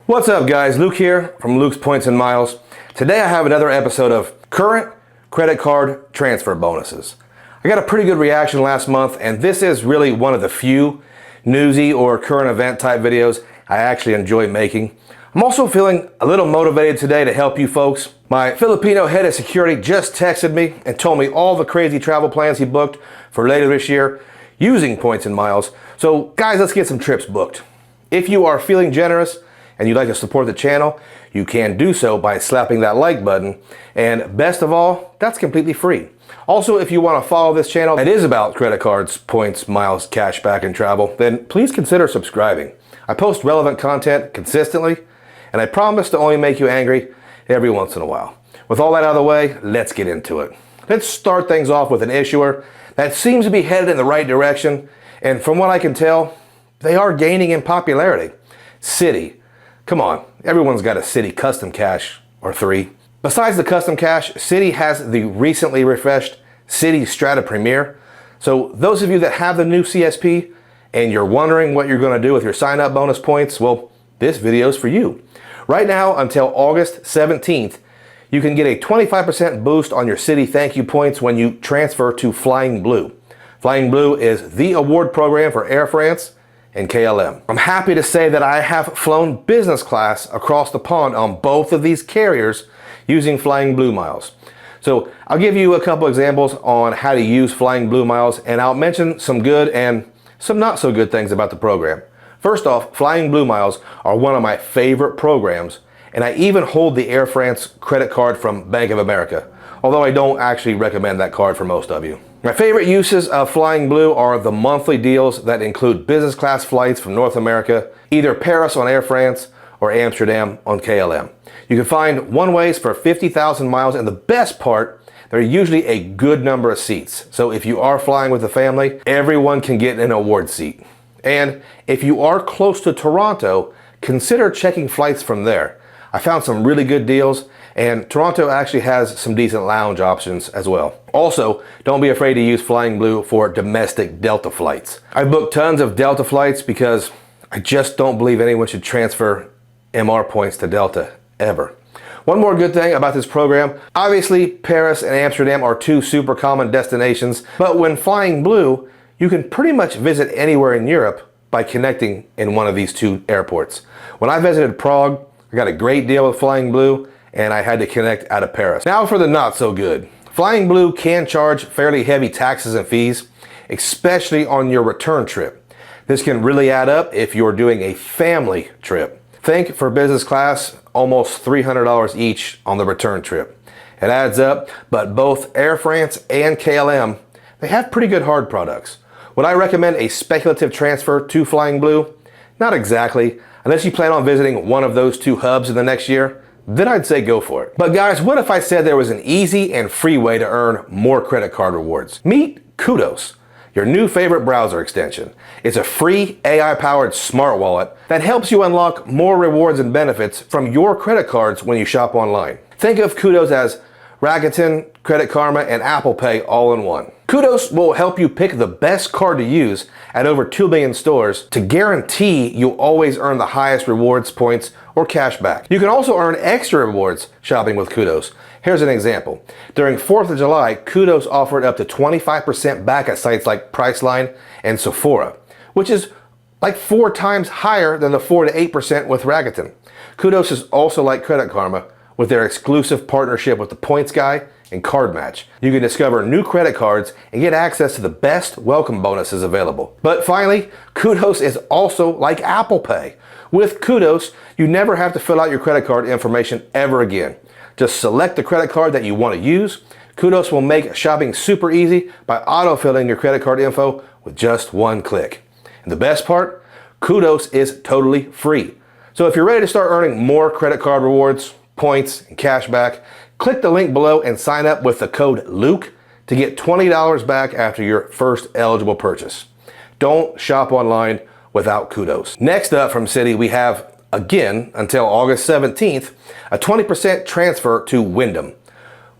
What's up guys, Luke here from Luke's Points and Miles. Today I have another episode of current credit card transfer bonuses. I got a pretty good reaction last month, and this is really one of the few newsy or current event type videos I actually enjoy making. I'm also feeling a little motivated today to help you folks. My Filipino head of security just texted me and told me all the crazy travel plans he booked for later this year using Points and Miles. So guys, let's get some trips booked. If you are feeling generous and you'd like to support the channel, you can do so by slapping that like button. And best of all, that's completely free. Also, if you want to follow this channel that is about credit cards, points, miles, cashback, and travel, then please consider subscribing. I post relevant content consistently, and I promise to only make you angry every once in a while. With all that out of the way, let's get into it. Let's start things off with an issuer that seems to be headed in the right direction, and from what I can tell, they are gaining in popularity. Citi. Come on, everyone's got a Citi Custom Cash or three. Besides the Custom Cash, Citi has the recently refreshed Citi Strata Premier. So those of you that have the new CSP and you're wondering what you're going to do with your sign-up bonus points, well, this video is for you. Right now, until August 17th, you can get a 25% boost on your Citi thank you points when you transfer to Flying Blue. Flying Blue is the award program for Air France and KLM. I'm happy to say that I have flown business class across the pond on both of these carriers using Flying Blue miles. So I'll give you a couple examples on how to use Flying Blue miles, and I'll mention some good and some not so good things about the program. First off, Flying Blue miles are one of my favorite programs, and I even hold the Air France credit card from Bank of America, although I don't actually recommend that card for most of you. My favorite uses of Flying Blue are the monthly deals that include business class flights from North America, either Paris on Air France or Amsterdam on KLM. You can find one-ways for 50,000 miles, and the best part, there are usually a good number of seats. So if you are flying with a family, everyone can get an award seat. And if you are close to Toronto, consider checking flights from there. I found some really good deals, and Toronto actually has some decent lounge options as well. Also, don't be afraid to use Flying Blue for domestic Delta flights. I've booked tons of Delta flights because I just don't believe anyone should transfer MR points to Delta, ever. One more good thing about this program, obviously Paris and Amsterdam are two super common destinations, but when Flying Blue, you can pretty much visit anywhere in Europe by connecting in one of these two airports. When I visited Prague, I got a great deal with Flying Blue, and I had to connect out of Paris. Now for the not so good. Flying Blue can charge fairly heavy taxes and fees, especially on your return trip. This can really add up if you're doing a family trip. Think for business class, almost $300 each on the return trip. It adds up, but both Air France and KLM, they have pretty good hard products. Would I recommend a speculative transfer to Flying Blue? Not exactly. Unless you plan on visiting one of those two hubs in the next year, then I'd say go for it. But guys, what if I said there was an easy and free way to earn more credit card rewards? Meet Kudos, your new favorite browser extension. It's a free AI-powered smart wallet that helps you unlock more rewards and benefits from your credit cards when you shop online. Think of Kudos as Rakuten, Credit Karma, and Apple Pay all in one. Kudos will help you pick the best card to use at over 2 million stores to guarantee you'll always earn the highest rewards, points, or cash back. You can also earn extra rewards shopping with Kudos. Here's an example. During 4th of July, Kudos offered up to 25% back at sites like Priceline and Sephora, which is like 4 times higher than the 4 to 8% with Rakuten. Kudos is also like Credit Karma with their exclusive partnership with the Points Guy and Card Match. You can discover new credit cards and get access to the best welcome bonuses available. But finally, Kudos is also like Apple Pay. With Kudos, you never have to fill out your credit card information ever again. Just select the credit card that you want to use. Kudos will make shopping super easy by auto-filling your credit card info with just one click. And the best part, Kudos is totally free. So if you're ready to start earning more credit card rewards, points, and cash back, click the link below and sign up with the code LUKE to get $20 back after your first eligible purchase. Don't shop online without Kudos. Next up from Citi, we have, again, until August 17th, a 20% transfer to Wyndham.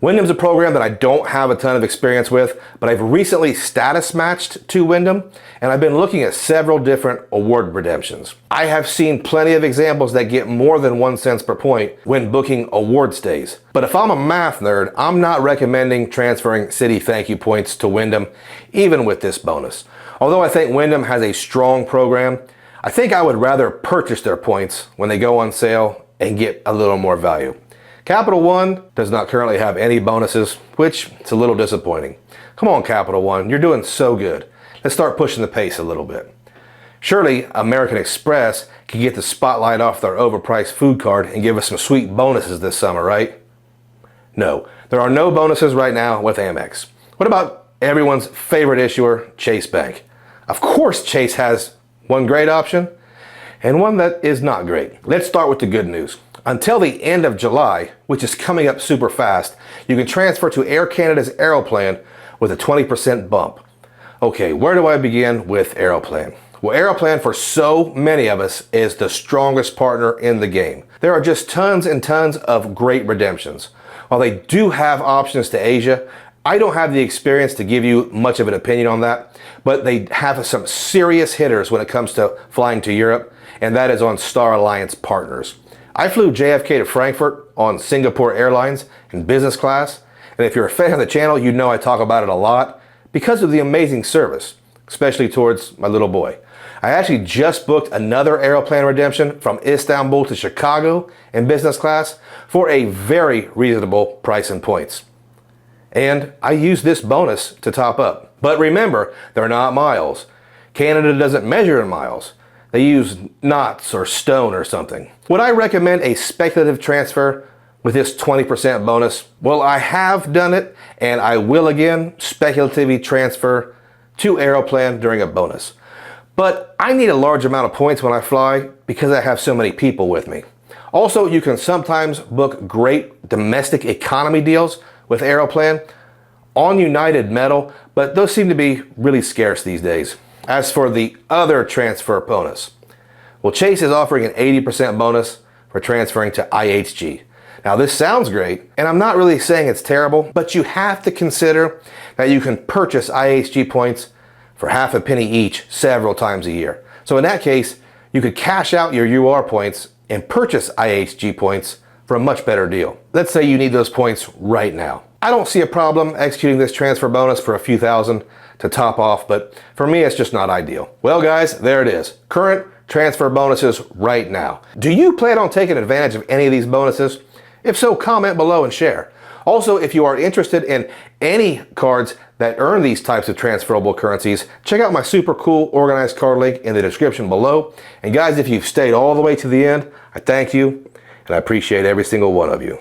Wyndham's a program that I don't have a ton of experience with, but I've recently status matched to Wyndham, and I've been looking at several different award redemptions. I have seen plenty of examples that get more than 1 cent per point when booking award stays. But if I'm a math nerd, I'm not recommending transferring City Thank You points to Wyndham, even with this bonus. Although I think Wyndham has a strong program, I think I would rather purchase their points when they go on sale and get a little more value. Capital One does not currently have any bonuses, which is a little disappointing. Come on, Capital One, you're doing so good. Let's start pushing the pace a little bit. Surely American Express can get the spotlight off their overpriced food card and give us some sweet bonuses this summer, right? No, there are no bonuses right now with Amex. What about everyone's favorite issuer, Chase Bank? Of course Chase has one great option and one that is not great. Let's start with the good news. Until the end of July, which is coming up super fast, you can transfer to Air Canada's Aeroplan with a 20% bump. Okay, where do I begin with Aeroplan? Well, Aeroplan for so many of us is the strongest partner in the game. There are just tons and tons of great redemptions. While they do have options to Asia, I don't have the experience to give you much of an opinion on that, but they have some serious hitters when it comes to flying to Europe, and that is on Star Alliance partners. I flew JFK to Frankfurt on Singapore Airlines in business class, and if you're a fan of the channel, you know I talk about it a lot because of the amazing service, especially towards my little boy. I actually just booked another Aeroplan redemption from Istanbul to Chicago in business class for a very reasonable price and points. And I used this bonus to top up. But remember, they're not miles. Canada doesn't measure in miles. They use knots or stone or something. Would I recommend a speculative transfer with this 20% bonus? Well, I have done it, and I will again speculatively transfer to Aeroplan during a bonus. But I need a large amount of points when I fly because I have so many people with me. Also, you can sometimes book great domestic economy deals with Aeroplan on United Metal, but those seem to be really scarce these days. As for the other transfer bonus, well, Chase is offering an 80% bonus for transferring to IHG. Now this sounds great, and I'm not really saying it's terrible, but you have to consider that you can purchase IHG points for half a penny each several times a year. So in that case, you could cash out your UR points and purchase IHG points for a much better deal. Let's say you need those points right now. I don't see a problem executing this transfer bonus for a few thousand to top off, but for me, it's just not ideal. Well, guys, there it is. Current transfer bonuses right now. Do you plan on taking advantage of any of these bonuses? If so, comment below and share. Also, if you are interested in any cards that earn these types of transferable currencies, check out my super cool organized card link in the description below. And guys, if you've stayed all the way to the end, I thank you and I appreciate every single one of you.